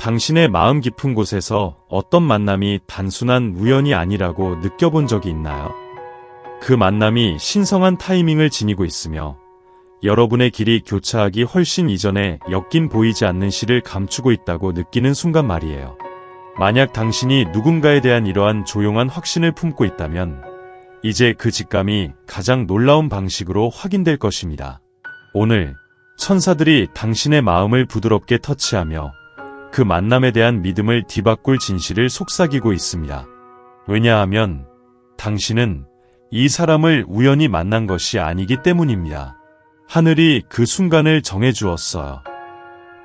당신의 마음 깊은 곳에서 어떤 만남이 단순한 우연이 아니라고 느껴본 적이 있나요? 그 만남이 신성한 타이밍을 지니고 있으며 여러분의 길이 교차하기 훨씬 이전에 엮인 보이지 않는 시를 감추고 있다고 느끼는 순간 말이에요. 만약 당신이 누군가에 대한 이러한 조용한 확신을 품고 있다면 이제 그 직감이 가장 놀라운 방식으로 확인될 것입니다. 오늘 천사들이 당신의 마음을 부드럽게 터치하며 그 만남에 대한 믿음을 뒤바꿀 진실을 속삭이고 있습니다. 왜냐하면 당신은 이 사람을 우연히 만난 것이 아니기 때문입니다. 하늘이 그 순간을 정해주었어요.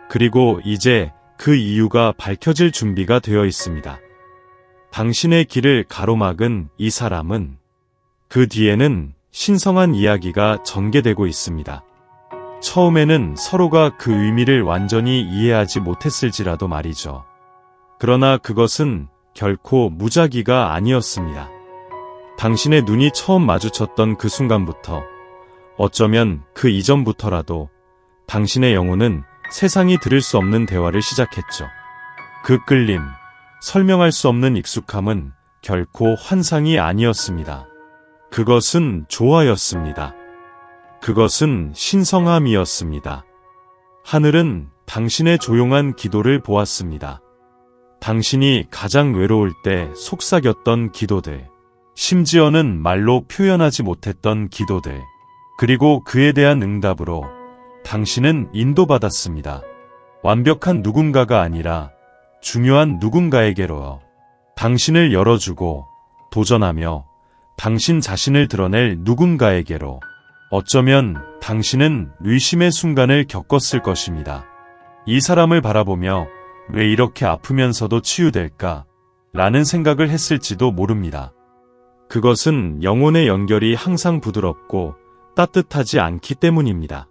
그리고 이제 그 이유가 밝혀질 준비가 되어 있습니다. 당신의 길을 가로막은 이 사람은 그 뒤에는 신성한 이야기가 전개되고 있습니다. 처음에는 서로가 그 의미를 완전히 이해하지 못했을지라도 말이죠. 그러나 그것은 결코 무작위가 아니었습니다. 당신의 눈이 처음 마주쳤던 그 순간부터, 어쩌면 그 이전부터라도 당신의 영혼은 세상이 들을 수 없는 대화를 시작했죠. 그 끌림, 설명할 수 없는 익숙함은 결코 환상이 아니었습니다. 그것은 조화였습니다. 그것은 신성함이었습니다. 하늘은 당신의 조용한 기도를 보았습니다. 당신이 가장 외로울 때 속삭였던 기도들, 심지어는 말로 표현하지 못했던 기도들, 그리고 그에 대한 응답으로 당신은 인도받았습니다. 완벽한 누군가가 아니라 중요한 누군가에게로요. 당신을 열어주고 도전하며 당신 자신을 드러낼 누군가에게로. 어쩌면 당신은 의심의 순간을 겪었을 것입니다. 이 사람을 바라보며 왜 이렇게 아프면서도 치유될까? 라는 생각을 했을지도 모릅니다. 그것은 영혼의 연결이 항상 부드럽고 따뜻하지 않기 때문입니다.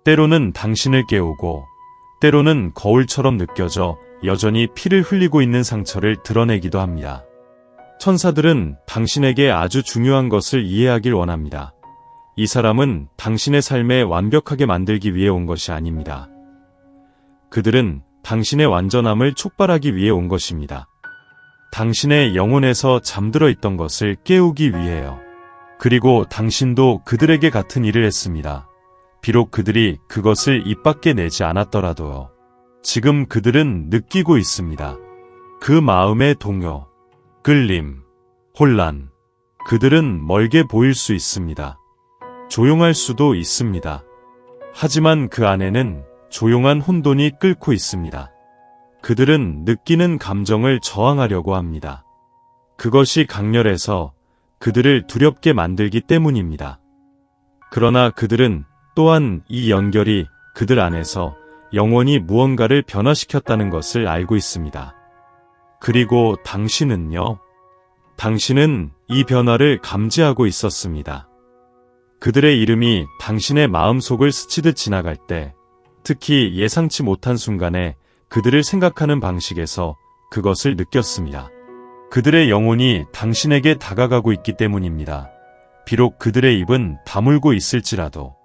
때로는 당신을 깨우고, 때로는 거울처럼 느껴져 여전히 피를 흘리고 있는 상처를 드러내기도 합니다. 천사들은 당신에게 아주 중요한 것을 이해하길 원합니다. 이 사람은 당신의 삶에 완벽하게 만들기 위해 온 것이 아닙니다. 그들은 당신의 완전함을 촉발하기 위해 온 것입니다. 당신의 영혼에서 잠들어 있던 것을 깨우기 위해요. 그리고 당신도 그들에게 같은 일을 했습니다. 비록 그들이 그것을 입 밖에 내지 않았더라도요. 지금 그들은 느끼고 있습니다. 그 마음의 동요, 끌림, 혼란. 그들은 멀게 보일 수 있습니다. 조용할 수도 있습니다. 하지만 그 안에는 조용한 혼돈이 끓고 있습니다. 그들은 느끼는 감정을 저항하려고 합니다. 그것이 강렬해서 그들을 두렵게 만들기 때문입니다. 그러나 그들은 또한 이 연결이 그들 안에서 영원히 무언가를 변화시켰다는 것을 알고 있습니다. 그리고 당신은요? 당신은 이 변화를 감지하고 있었습니다. 그들의 이름이 당신의 마음속을 스치듯 지나갈 때, 특히 예상치 못한 순간에 그들을 생각하는 방식에서 그것을 느꼈습니다. 그들의 영혼이 당신에게 다가가고 있기 때문입니다. 비록 그들의 입은 다물고 있을지라도.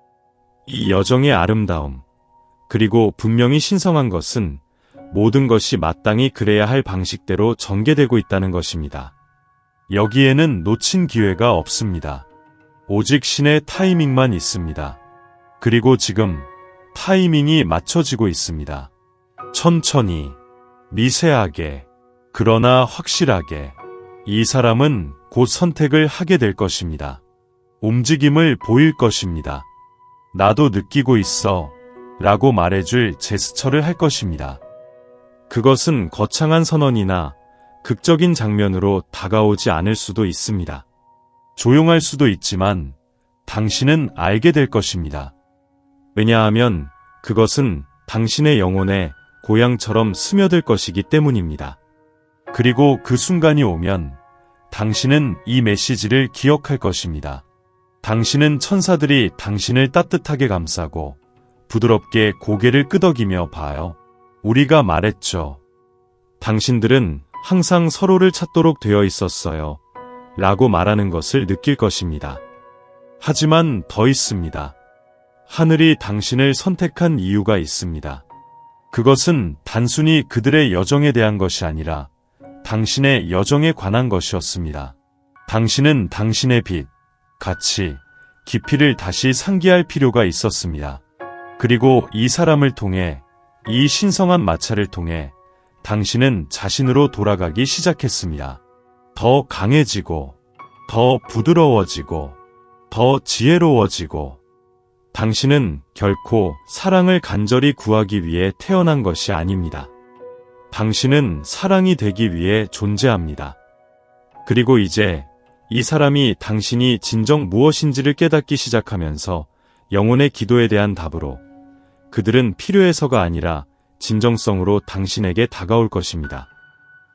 이 여정의 아름다움, 그리고 분명히 신성한 것은 모든 것이 마땅히 그래야 할 방식대로 전개되고 있다는 것입니다. 여기에는 놓친 기회가 없습니다. 오직 신의 타이밍만 있습니다. 그리고 지금 타이밍이 맞춰지고 있습니다. 천천히, 미세하게, 그러나 확실하게 이 사람은 곧 선택을 하게 될 것입니다. 움직임을 보일 것입니다. 나도 느끼고 있어 라고 말해줄 제스처를 할 것입니다. 그것은 거창한 선언이나 극적인 장면으로 다가오지 않을 수도 있습니다. 조용할 수도 있지만 당신은 알게 될 것입니다. 왜냐하면 그것은 당신의 영혼에 고향처럼 스며들 것이기 때문입니다. 그리고 그 순간이 오면 당신은 이 메시지를 기억할 것입니다. 당신은 천사들이 당신을 따뜻하게 감싸고 부드럽게 고개를 끄덕이며 봐요. 우리가 말했죠. 당신들은 항상 서로를 찾도록 되어 있었어요. 라고 말하는 것을 느낄 것입니다. 하지만 더 있습니다. 하늘이 당신을 선택한 이유가 있습니다. 그것은 단순히 그들의 여정에 대한 것이 아니라 당신의 여정에 관한 것이었습니다. 당신은 당신의 빛, 가치, 깊이를 다시 상기할 필요가 있었습니다. 그리고 이 사람을 통해, 이 신성한 마찰을 통해 당신은 자신으로 돌아가기 시작했습니다. 더 강해지고, 더 부드러워지고, 더 지혜로워지고. 당신은 결코 사랑을 간절히 구하기 위해 태어난 것이 아닙니다. 당신은 사랑이 되기 위해 존재합니다. 그리고 이제 이 사람이 당신이 진정 무엇인지를 깨닫기 시작하면서 영혼의 기도에 대한 답으로 그들은 필요해서가 아니라 진정성으로 당신에게 다가올 것입니다.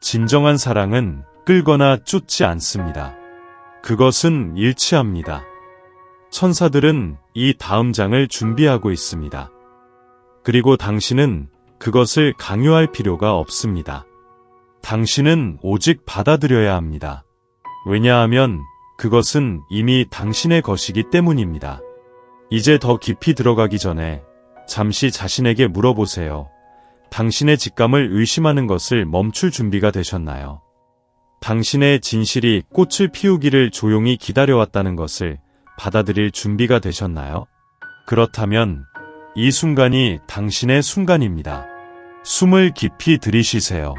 진정한 사랑은 끌거나 쫓지 않습니다. 그것은 일치합니다. 천사들은 이 다음 장을 준비하고 있습니다. 그리고 당신은 그것을 강요할 필요가 없습니다. 당신은 오직 받아들여야 합니다. 왜냐하면 그것은 이미 당신의 것이기 때문입니다. 이제 더 깊이 들어가기 전에 잠시 자신에게 물어보세요. 당신의 직감을 의심하는 것을 멈출 준비가 되셨나요? 당신의 진실이 꽃을 피우기를 조용히 기다려왔다는 것을 받아들일 준비가 되셨나요? 그렇다면 이 순간이 당신의 순간입니다. 숨을 깊이 들이쉬세요.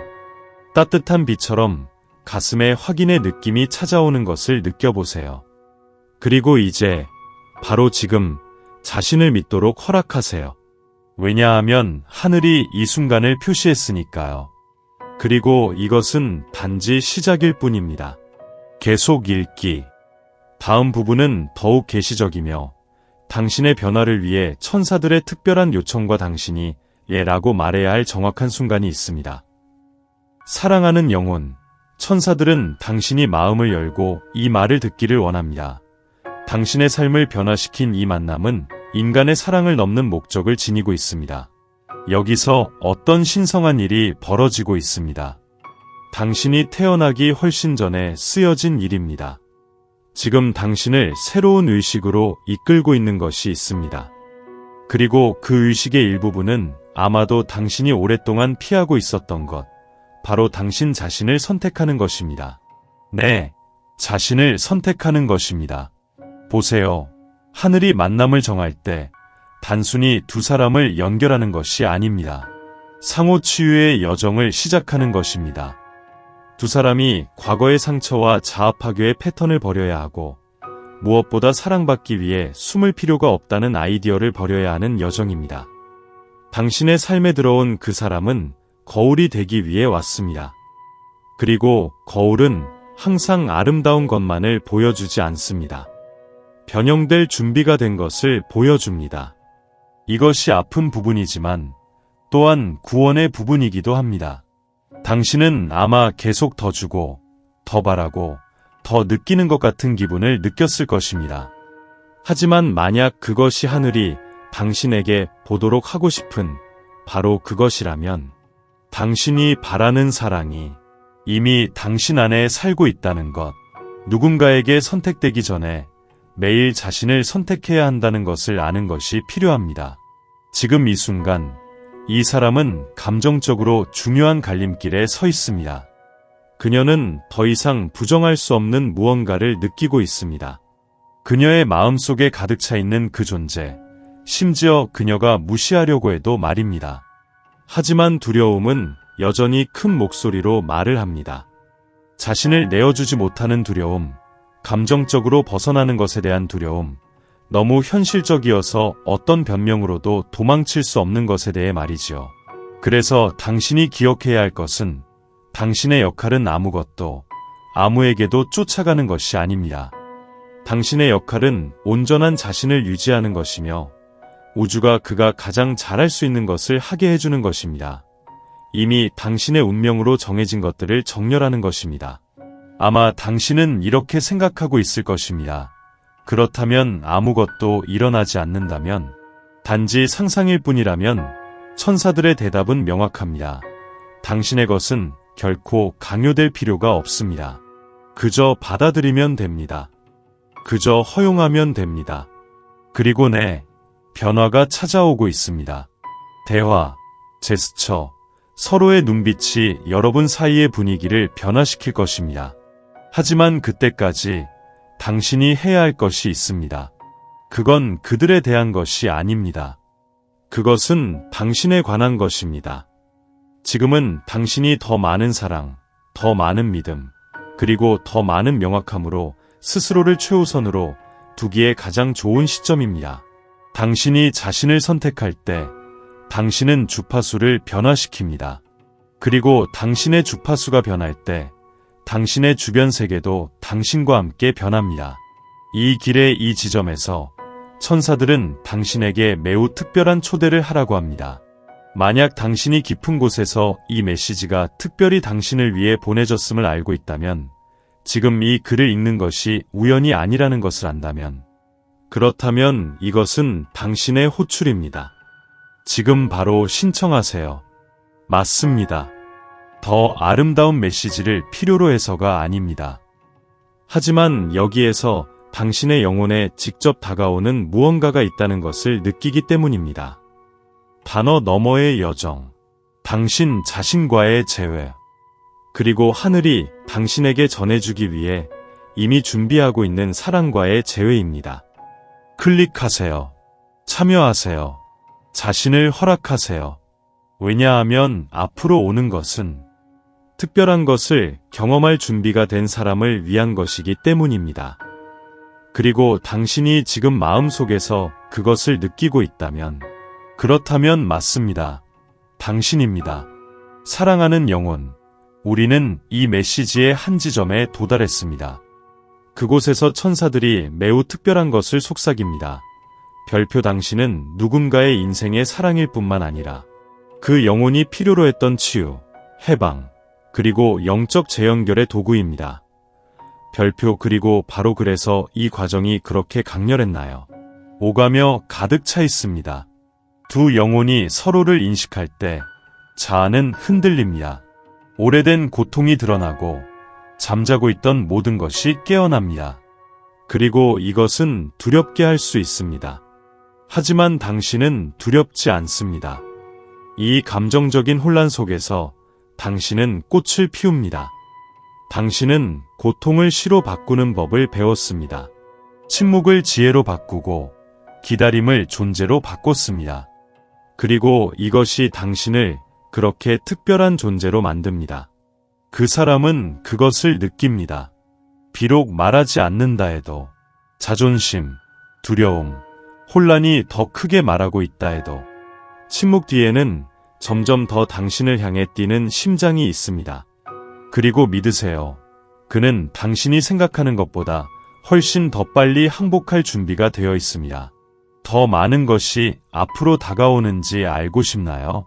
따뜻한 비처럼 가슴에 확인의 느낌이 찾아오는 것을 느껴보세요. 그리고 이제 바로 지금 자신을 믿도록 허락하세요. 왜냐하면 하늘이 이 순간을 표시했으니까요. 그리고 이것은 단지 시작일 뿐입니다. 계속 읽기. 다음 부분은 더욱 계시적이며 당신의 변화를 위해 천사들의 특별한 요청과 당신이 예라고 말해야 할 정확한 순간이 있습니다. 사랑하는 영혼, 천사들은 당신이 마음을 열고 이 말을 듣기를 원합니다. 당신의 삶을 변화시킨 이 만남은 인간의 사랑을 넘는 목적을 지니고 있습니다. 여기서 어떤 신성한 일이 벌어지고 있습니다. 당신이 태어나기 훨씬 전에 쓰여진 일입니다. 지금 당신을 새로운 의식으로 이끌고 있는 것이 있습니다. 그리고 그 의식의 일부분은 아마도 당신이 오랫동안 피하고 있었던 것, 바로 당신 자신을 선택하는 것입니다. 네, 자신을 선택하는 것입니다. 보세요. 하늘이 만남을 정할 때 단순히 두 사람을 연결하는 것이 아닙니다. 상호 치유의 여정을 시작하는 것입니다. 두 사람이 과거의 상처와 자아 파괴의 패턴을 버려야 하고 무엇보다 사랑받기 위해 숨을 필요가 없다는 아이디어를 버려야 하는 여정입니다. 당신의 삶에 들어온 그 사람은 거울이 되기 위해 왔습니다. 그리고 거울은 항상 아름다운 것만을 보여주지 않습니다. 변형될 준비가 된 것을 보여줍니다. 이것이 아픈 부분이지만 또한 구원의 부분이기도 합니다. 당신은 아마 계속 더 주고, 더 바라고, 더 느끼는 것 같은 기분을 느꼈을 것입니다. 하지만 만약 그것이 하늘이 당신에게 보도록 하고 싶은 바로 그것이라면 당신이 바라는 사랑이 이미 당신 안에 살고 있다는 것, 누군가에게 선택되기 전에 매일 자신을 선택해야 한다는 것을 아는 것이 필요합니다. 지금 이 순간 이 사람은 감정적으로 중요한 갈림길에 서 있습니다. 그녀는 더 이상 부정할 수 없는 무언가를 느끼고 있습니다. 그녀의 마음속에 가득 차 있는 그 존재, 심지어 그녀가 무시하려고 해도 말입니다. 하지만 두려움은 여전히 큰 목소리로 말을 합니다. 자신을 내어주지 못하는 두려움, 감정적으로 벗어나는 것에 대한 두려움, 너무 현실적이어서 어떤 변명으로도 도망칠 수 없는 것에 대해 말이지요. 그래서 당신이 기억해야 할 것은 당신의 역할은 아무것도, 아무에게도 쫓아가는 것이 아닙니다. 당신의 역할은 온전한 자신을 유지하는 것이며 우주가 그가 가장 잘할 수 있는 것을 하게 해주는 것입니다. 이미 당신의 운명으로 정해진 것들을 정렬하는 것입니다. 아마 당신은 이렇게 생각하고 있을 것입니다. 그렇다면 아무것도 일어나지 않는다면, 단지 상상일 뿐이라면 천사들의 대답은 명확합니다. 당신의 것은 결코 강요될 필요가 없습니다. 그저 받아들이면 됩니다. 그저 허용하면 됩니다. 그리고 네, 변화가 찾아오고 있습니다. 대화, 제스처, 서로의 눈빛이 여러분 사이의 분위기를 변화시킬 것입니다. 하지만 그때까지 당신이 해야 할 것이 있습니다. 그건 그들에 대한 것이 아닙니다. 그것은 당신에 관한 것입니다. 지금은 당신이 더 많은 사랑, 더 많은 믿음, 그리고 더 많은 명확함으로 스스로를 최우선으로 두기에 가장 좋은 시점입니다. 당신이 자신을 선택할 때 당신은 주파수를 변화시킵니다. 그리고 당신의 주파수가 변할 때 당신의 주변 세계도 당신과 함께 변합니다. 이 길의 이 지점에서 천사들은 당신에게 매우 특별한 초대를 하라고 합니다. 만약 당신이 깊은 곳에서 이 메시지가 특별히 당신을 위해 보내졌음을 알고 있다면, 지금 이 글을 읽는 것이 우연이 아니라는 것을 안다면, 그렇다면 이것은 당신의 호출입니다. 지금 바로 신청하세요. 맞습니다. 더 아름다운 메시지를 필요로 해서가 아닙니다. 하지만 여기에서 당신의 영혼에 직접 다가오는 무언가가 있다는 것을 느끼기 때문입니다. 단어 너머의 여정, 당신 자신과의 재회, 그리고 하늘이 당신에게 전해주기 위해 이미 준비하고 있는 사랑과의 재회입니다. 클릭하세요. 참여하세요. 자신을 허락하세요. 왜냐하면 앞으로 오는 것은 특별한 것을 경험할 준비가 된 사람을 위한 것이기 때문입니다. 그리고 당신이 지금 마음속에서 그것을 느끼고 있다면, 그렇다면 맞습니다. 당신입니다. 사랑하는 영혼, 우리는 이 메시지의 한 지점에 도달했습니다. 그곳에서 천사들이 매우 특별한 것을 속삭입니다. 별표 당신은 누군가의 인생의 사랑일 뿐만 아니라 그 영혼이 필요로 했던 치유, 해방, 그리고 영적 재연결의 도구입니다. 별표 그리고 바로 그래서 이 과정이 그렇게 강렬했나요? 오가며 가득 차 있습니다. 두 영혼이 서로를 인식할 때 자아는 흔들립니다. 오래된 고통이 드러나고 잠자고 있던 모든 것이 깨어납니다. 그리고 이것은 두렵게 할 수 있습니다. 하지만 당신은 두렵지 않습니다. 이 감정적인 혼란 속에서 당신은 꽃을 피웁니다. 당신은 고통을 시로 바꾸는 법을 배웠습니다. 침묵을 지혜로 바꾸고 기다림을 존재로 바꿨습니다. 그리고 이것이 당신을 그렇게 특별한 존재로 만듭니다. 그 사람은 그것을 느낍니다. 비록 말하지 않는다 해도, 자존심, 두려움, 혼란이 더 크게 말하고 있다 해도, 침묵 뒤에는 점점 더 당신을 향해 뛰는 심장이 있습니다. 그리고 믿으세요. 그는 당신이 생각하는 것보다 훨씬 더 빨리 항복할 준비가 되어 있습니다. 더 많은 것이 앞으로 다가오는지 알고 싶나요?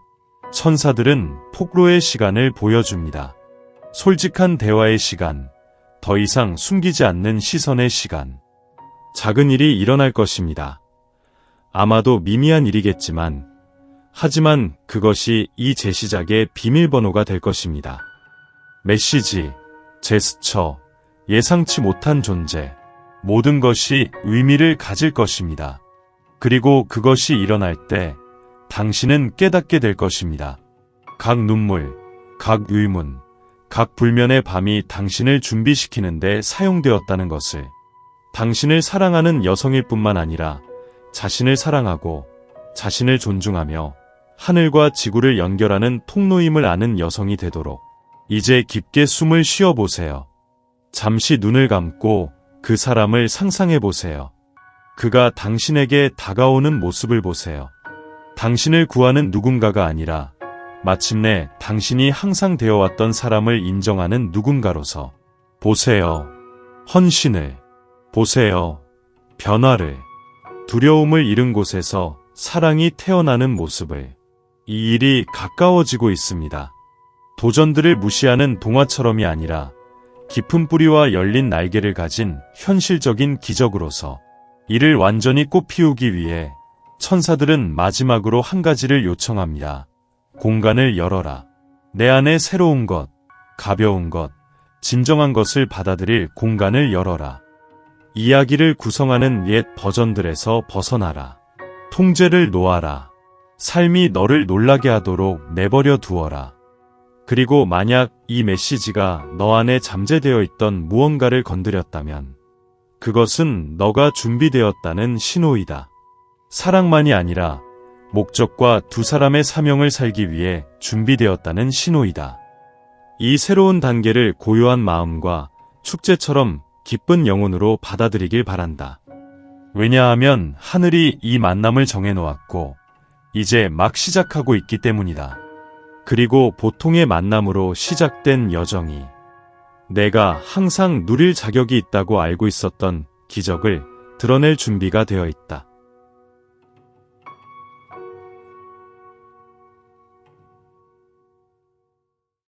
천사들은 폭로의 시간을 보여줍니다. 솔직한 대화의 시간, 더 이상 숨기지 않는 시선의 시간. 작은 일이 일어날 것입니다. 아마도 미미한 일이겠지만, 하지만 그것이 이 재시작의 비밀번호가 될 것입니다. 메시지, 제스처, 예상치 못한 존재, 모든 것이 의미를 가질 것입니다. 그리고 그것이 일어날 때 당신은 깨닫게 될 것입니다. 각 눈물, 각 의문, 각 불면의 밤이 당신을 준비시키는데 사용되었다는 것을, 당신을 사랑하는 여성일 뿐만 아니라 자신을 사랑하고 자신을 존중하며 하늘과 지구를 연결하는 통로임을 아는 여성이 되도록 이제 깊게 숨을 쉬어보세요. 잠시 눈을 감고 그 사람을 상상해보세요. 그가 당신에게 다가오는 모습을 보세요. 당신을 구하는 누군가가 아니라 마침내 당신이 항상 되어왔던 사람을 인정하는 누군가로서 보세요. 헌신을 보세요. 변화를, 두려움을 잃은 곳에서 사랑이 태어나는 모습을. 이 일이 가까워지고 있습니다. 도전들을 무시하는 동화처럼이 아니라 깊은 뿌리와 열린 날개를 가진 현실적인 기적으로서 이를 완전히 꽃피우기 위해 천사들은 마지막으로 한 가지를 요청합니다. 공간을 열어라. 내 안에 새로운 것, 가벼운 것, 진정한 것을 받아들일 공간을 열어라. 이야기를 구성하는 옛 버전들에서 벗어나라. 통제를 놓아라. 삶이 너를 놀라게 하도록 내버려 두어라. 그리고 만약 이 메시지가 너 안에 잠재되어 있던 무언가를 건드렸다면 그것은 너가 준비되었다는 신호이다. 사랑만이 아니라 목적과 두 사람의 사명을 살기 위해 준비되었다는 신호이다. 이 새로운 단계를 고요한 마음과 축제처럼 기쁜 영혼으로 받아들이길 바란다. 왜냐하면 하늘이 이 만남을 정해놓았고 이제 막 시작하고 있기 때문이다. 그리고 보통의 만남으로 시작된 여정이 내가 항상 누릴 자격이 있다고 알고 있었던 기적을 드러낼 준비가 되어 있다.